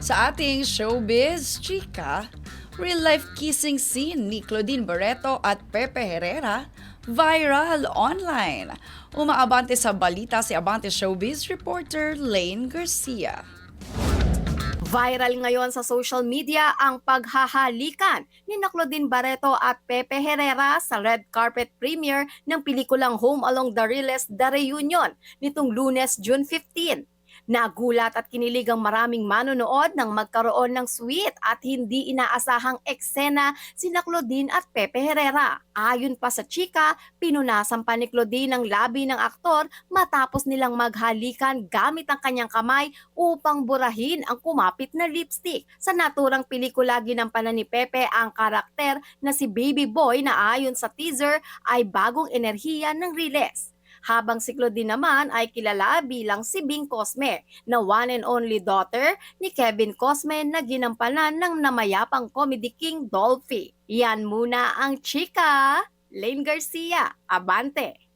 Sa ating showbiz, chika, real-life kissing scene ni Claudine Barreto at Pepe Herrera viral online. Umaabante sa balita si Abante Showbiz reporter Lane Garcia. Viral ngayon sa social media ang paghahalikan ni Claudine Barreto at Pepe Herrera sa red carpet premiere ng pelikulang Home Along the Riles The Reunion nitong Lunes, June 15. Nagulat at kinilig ang maraming manonood nang magkaroon ng sweet at hindi inaasahang eksena sina Claudine at Pepe Herrera. Ayon pa sa chika, pinunasan pa ni Claudine ang labi ng aktor matapos nilang maghalikan gamit ang kanyang kamay upang burahin ang kumapit na lipstick. Sa naturang pelikula ginampanan ni Pepe ang karakter na si Baby Boy na ayon sa teaser ay bagong enerhiya ng Riles. Habang si Claudine naman ay kilala bilang si Bing Cosme na one and only daughter ni Kevin Cosme na ginampanan ng namayapang comedy king Dolphy. Yan muna ang chika. Lane Garcia, Abante.